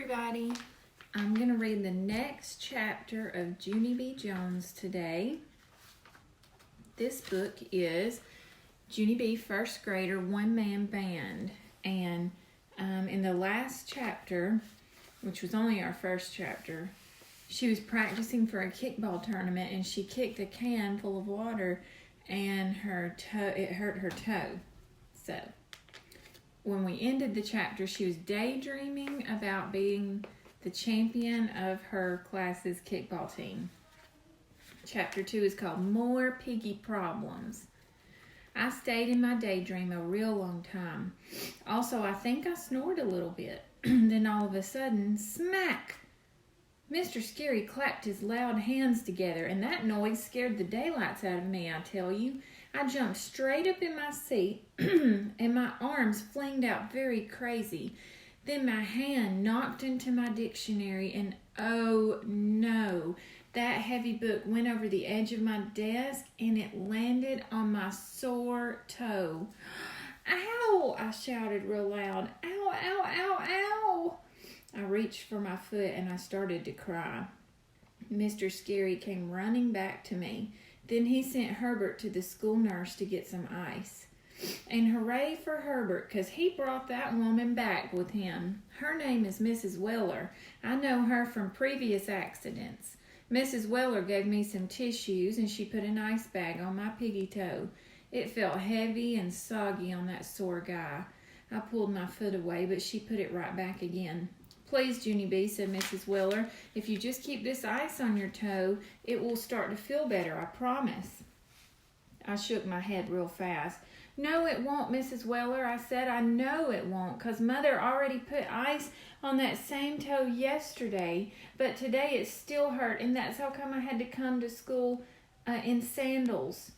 everybody. I'm going to read the next chapter of Junie B today. This book is Junie B First Grader One-Man Band. And in the last chapter, which was only our first chapter, she was practicing for a kickball tournament and she kicked a can full of water and it hurt her toe. So when we ended the chapter, she was daydreaming about being the champion of her class's kickball team. Chapter 2 is called More Piggy Problems. I stayed in my daydream a real long time. Also, I think I snored a little bit. Then all of a sudden, smack! Mr. Scary clapped his loud hands together, and that noise scared the daylights out of me, I tell you. I jumped straight up in my seat, and my arms flinged out very crazy. Then my hand knocked into my dictionary, and oh no, that heavy book went over the edge of my desk, and it landed on my sore toe. Ow! I shouted real loud. Ow, ow, ow, ow! I reached for my foot, and I started to cry. Mr. Scary came running back to me. Then he sent Herbert to the school nurse to get some ice. And hooray for Herbert, 'cause he brought that woman back with him. Her name is Mrs. Weller. I know her from previous accidents. Mrs. Weller gave me some tissues, and she put an ice bag on my piggy toe. It felt heavy and soggy on that sore guy. I pulled my foot away, but she put it right back again. Please, Junie B, said Mrs. Weller, if you just keep this ice on your toe, it will start to feel better, I promise. I shook my head real fast. No, it won't, Mrs. Weller, I said. I know it won't, 'cause Mother already put ice on that same toe yesterday, but today it still hurt, and that's how come I had to come to school in sandals.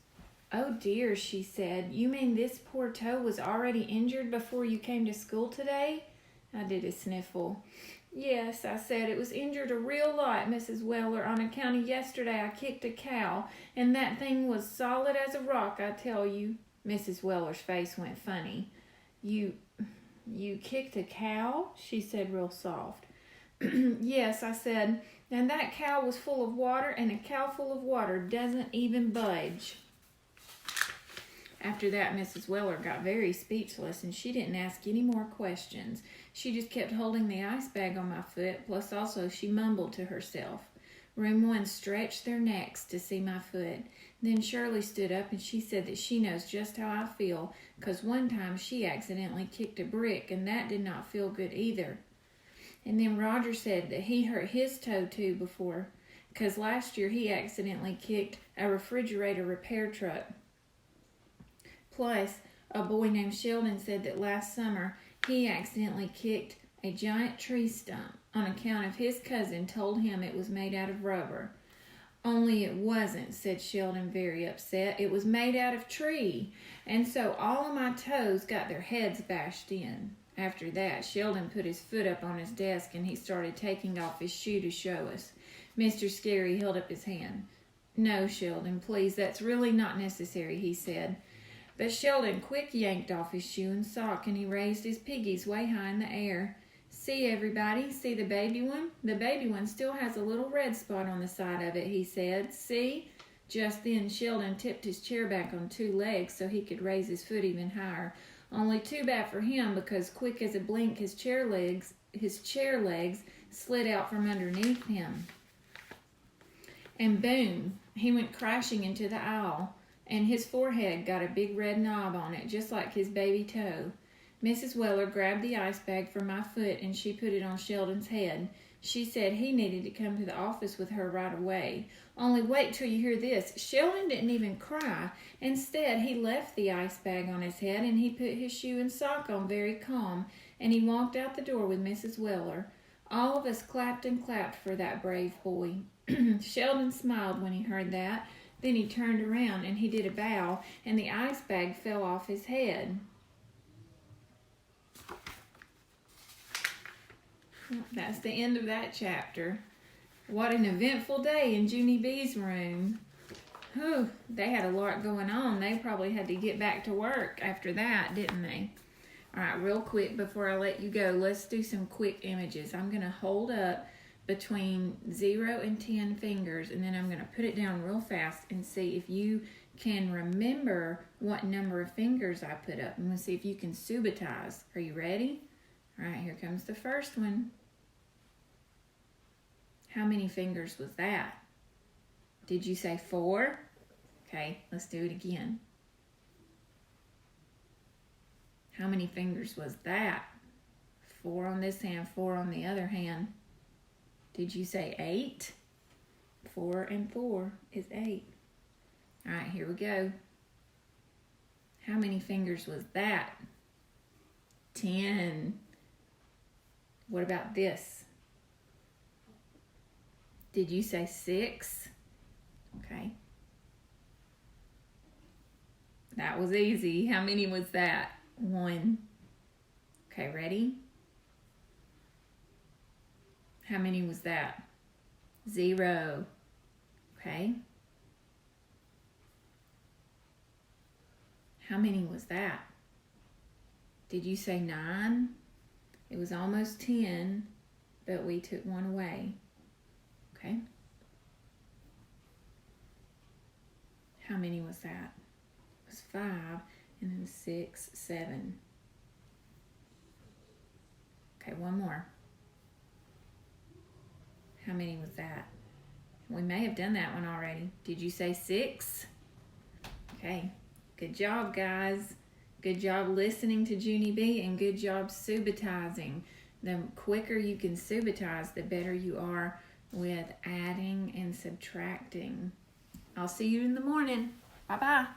Oh dear, she said. You mean this poor toe was already injured before you came to school today? I did a sniffle. Yes, I said, it was injured a real lot, Mrs. Weller, on account of yesterday I kicked a cow, and that thing was solid as a rock, I tell you. Mrs. Weller's face went funny. You kicked a cow? She said real soft. Yes, I said, and that cow was full of water, and a cow full of water doesn't even budge. After that, Mrs. Weller got very speechless, and she didn't ask any more questions. She just kept holding the ice bag on my foot, plus also she mumbled to herself. Room 1 stretched their necks to see my foot. Then Shirley stood up, and she said that she knows just how I feel, 'cause one time she accidentally kicked a brick, and that did not feel good either. And then Roger said that he hurt his toe too before, 'cause last year he accidentally kicked a refrigerator repair truck. Plus, a boy named Sheldon said that last summer he accidentally kicked a giant tree stump on account of his cousin told him it was made out of rubber. Only it wasn't, said Sheldon, very upset. It was made out of tree, and so all of my toes got their heads bashed in. After that, Sheldon put his foot up on his desk and he started taking off his shoe to show us. Mr. Scary held up his hand. No, Sheldon, please, that's really not necessary, he said. But Sheldon quick yanked off his shoe and sock, and he raised his piggies way high in the air. See, everybody, see the baby one? The baby one still has a little red spot on the side of it, he said. See? Just then Sheldon tipped his chair back on 2 legs so he could raise his foot even higher. Only too bad for him, because quick as a blink his chair legs slid out from underneath him. And boom, he went crashing into the aisle. And his forehead got a big red knob on it, just like his baby toe. Mrs. Weller grabbed the ice bag from my foot, and she put it on Sheldon's head. She said he needed to come to the office with her right away. Only wait till you hear this. Sheldon didn't even cry. Instead, he left the ice bag on his head, and he put his shoe and sock on very calm, and he walked out the door with Mrs. Weller. All of us clapped and clapped for that brave boy. Sheldon smiled when he heard that. Then he turned around and he did a bow, and the ice bag fell off his head. That's the end of that chapter. What an eventful day in Junie B's room. They had a lot going on. They probably had to get back to work after that, didn't they? All right, real quick before I let you go, let's do some quick images. I'm going to hold up between 0 and 10 fingers, and then I'm going to put it down real fast and see if you can remember what number of fingers I put up. I'm going to see if you can subitize. Are you ready? All right, here comes the first one. How many fingers was that? Did you say 4? Okay, let's do it again. How many fingers was that? 4 on this hand, 4 on the other hand. Did you say 8? 4 and 4 is 8. All right, here we go. How many fingers was that? 10. What about this? Did you say 6? Okay. That was easy. How many was that? 1. Okay, ready? How many was that? 0. Okay. How many was that? Did you say 9? It was almost 10, but we took 1 away. Okay. How many was that? It was 5, and then 6, 7. Okay, 1 more. How many was that? We may have done that one already. Did you say 6? Okay. Good job, guys. Good job listening to Junie B, and good job subitizing. The quicker you can subitize, the better you are with adding and subtracting. I'll see you in the morning. Bye-bye.